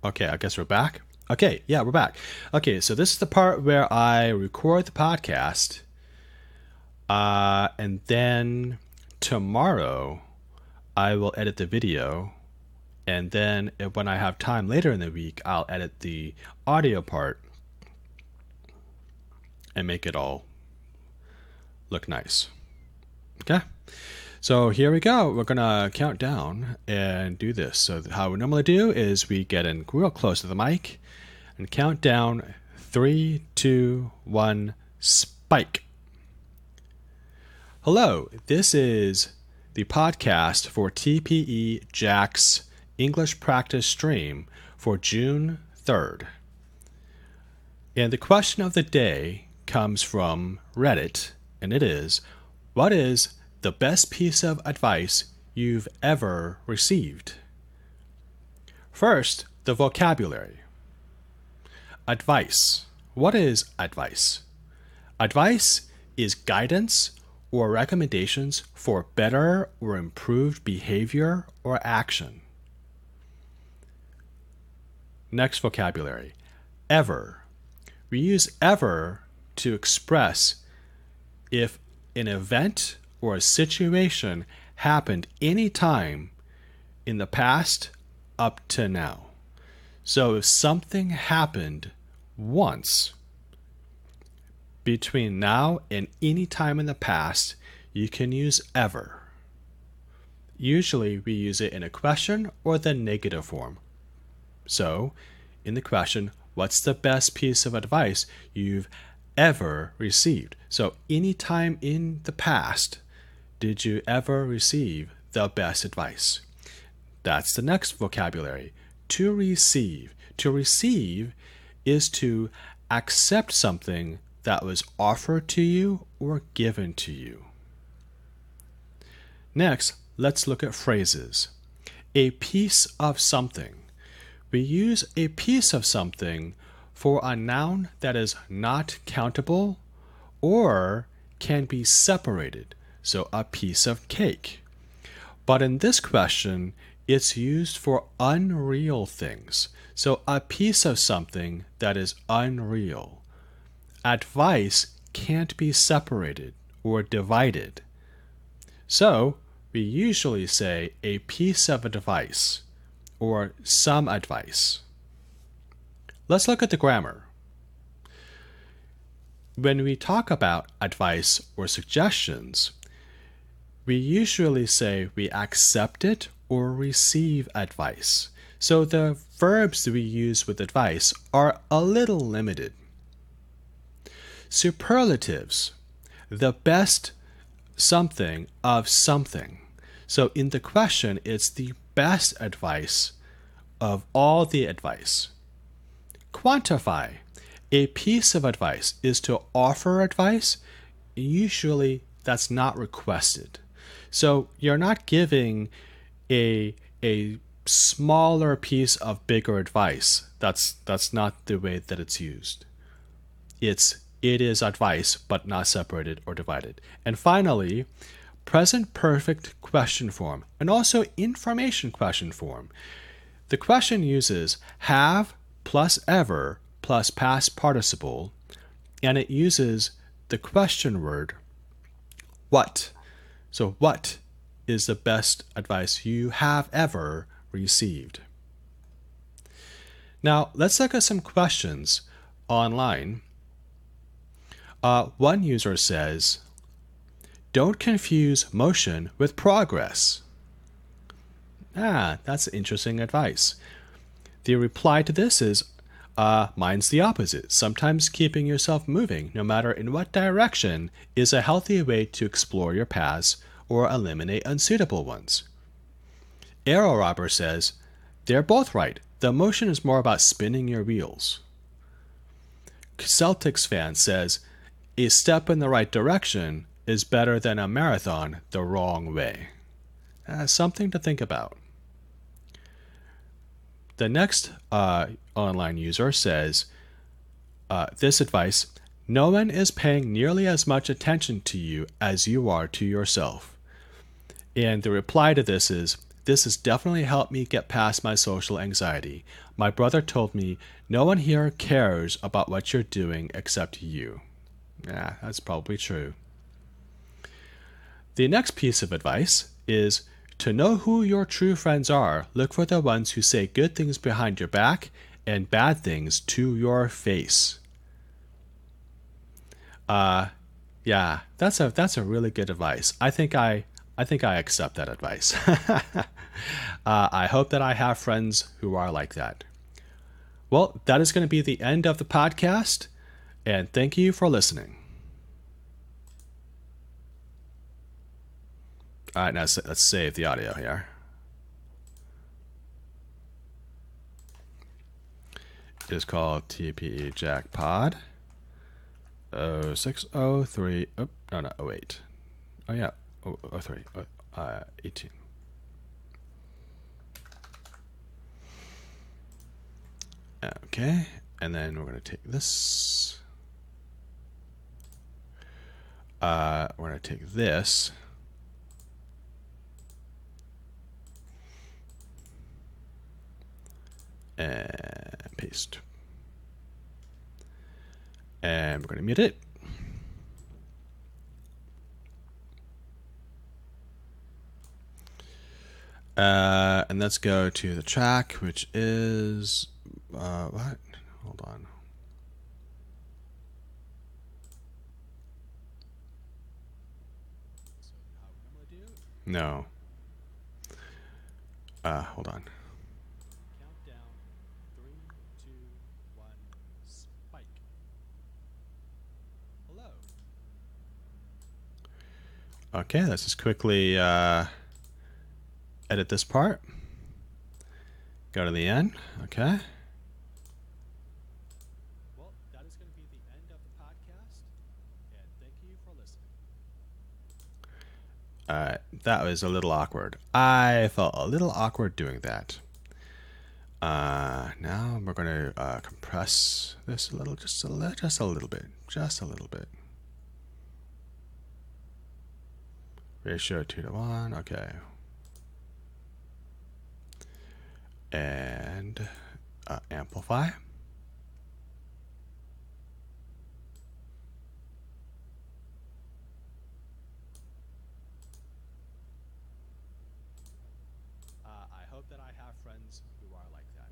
Okay, I guess we're back. Okay, yeah, we're back. Okay, so this is the part where I record the podcast, and then tomorrow I will edit the video, and then when I have time later in the week, I'll edit the audio part and make it all look nice. Okay? So here we go. We're going to count down and do this. So how we normally do is we get in real close to the mic and count down 3, 2, 1, spike. Hello, this is the podcast for TPE Jack's English practice stream for June 3rd. And the question of the day comes from Reddit, and it is, what is the best piece of advice you've ever received? First, the vocabulary. Advice. What is advice? Advice is guidance or recommendations for better or improved behavior or action. Next vocabulary. Ever. We use ever to express if an event or a situation happened any time in the past up to now. So if something happened once between now and any time in the past, you can use ever. Usually we use it in a question or the negative form. So in the question, what's the best piece of advice you've ever received? So any time in the past, did you ever receive the best advice? That's the next vocabulary. To receive. To receive is to accept something that was offered to you or given to you. Next, let's look at phrases. A piece of something. We use a piece of something for a noun that is not countable or can be separated. So a piece of cake. But in this question, it's used for unreal things. So a piece of something that is unreal. Advice can't be separated or divided. So we usually say a piece of advice or some advice. Let's look at the grammar. When we talk about advice or suggestions, we usually say we accept it or receive advice. So the verbs that we use with advice are a little limited. Superlatives. The best something of something. So in the question, it's the best advice of all the advice. Quantify. A piece of advice is to offer advice. Usually that's not requested. So you're not giving a smaller piece of bigger advice. That's not the way that it's used. It is advice, but not separated or divided. And finally, present perfect question form and also information question form. The question uses have plus ever plus past participle, and it uses the question word what. So what is the best advice you have ever received? Now, let's look at some questions online. One user says, don't confuse motion with progress. That's interesting advice. The reply to this is, mine's the opposite. Sometimes keeping yourself moving, no matter in what direction, is a healthy way to explore your paths or eliminate unsuitable ones. Arrow Robber says, they're both right. The motion is more about spinning your wheels. Celtics fan says, a step in the right direction is better than a marathon the wrong way. Something to think about. The next online user says, this advice, no one is paying nearly as much attention to you as you are to yourself. And the reply to this is, This has definitely helped me get past my social anxiety. My brother told me, no one here cares about what you're doing except you. Yeah, that's probably true. The next piece of advice is to know who your true friends are. Look for the ones who say good things behind your back and bad things to your face. Yeah, that's a really good advice. I think I accept that advice. I hope that I have friends who are like that. Well, that is going to be the end of the podcast, and thank you for listening. All right, now let's save the audio here. It is called TPE Jackpod 0603. Oh, no, 08. Oh, yeah, 03, 18. Okay, and then we're going to take this. We're going to take this. And paste. And we're going to mute it. And let's go to the track, which is what? Hold on. No. Hold on. Countdown. 3, 2, 1, spike. Hello. Okay, let's just quickly edit this part. Go to the end. Okay. Well, that is going to be the end of the podcast, and thank you for listening. That was a little awkward. I felt a little awkward doing that. Now we're going to compress this a little, just a little bit. Ratio 2:1. Okay. And amplify. I hope that I have friends who are like that.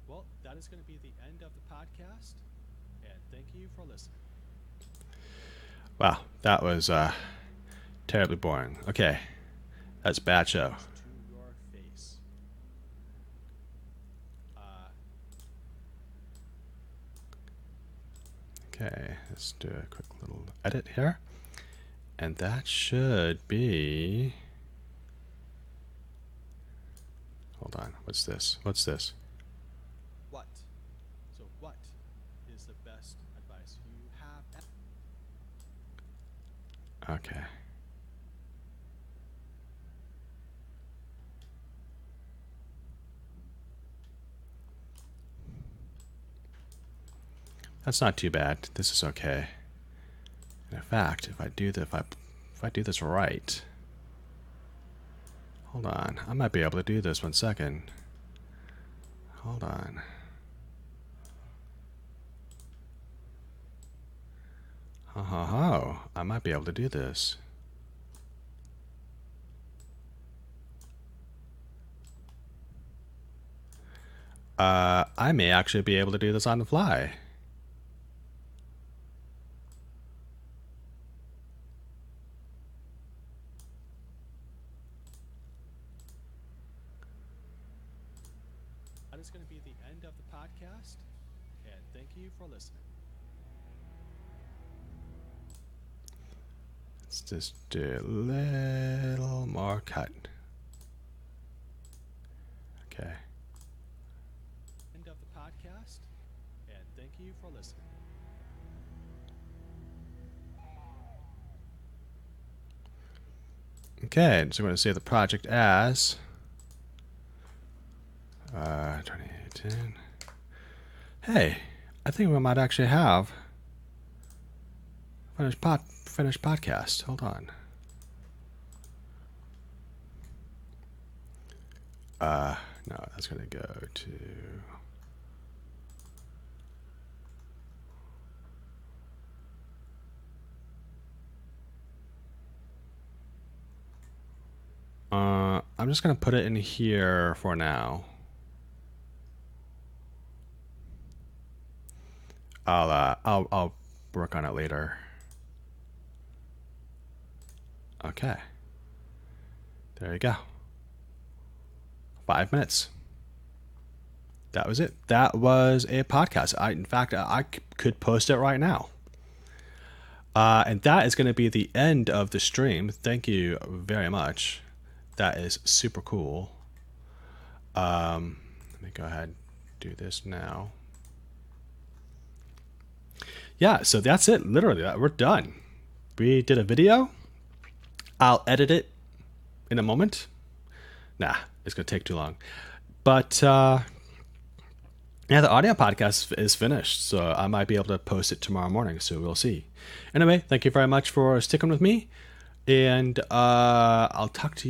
Well, that is going to be the end of the podcast, and thank you for listening. Wow, that was terribly boring. Okay, that's bad show. Okay, let's do a quick little edit here. And that should be... Hold on, what's this? What? So what is the best advice you have? Okay. That's not too bad. This is okay. And in fact, if I do this right, hold on, I might be able to do this 1 second. Hold on. I might be able to do this. I may actually be able to do this on the fly. That is going to be the end of the podcast, and thank you for listening. Let's just do a little more cut. Okay. End of the podcast, and thank you for listening. Okay, so I'm going to save the project as 2018. Hey, I think we might actually have finished podcast. Hold on. No, that's going to go to... I'm just going to put it in here for now. I'll work on it later. Okay. There you go. 5 minutes. That was it. That was a podcast. In fact, I could post it right now. And that is going to be the end of the stream. Thank you very much. That is super cool. Let me go ahead and do this now. Yeah, so that's it. Literally, we're done. We did a video. I'll edit it in a moment. Nah, it's going to take too long. But yeah, the audio podcast is finished, so I might be able to post it tomorrow morning, so we'll see. Anyway, thank you very much for sticking with me, and I'll talk to you.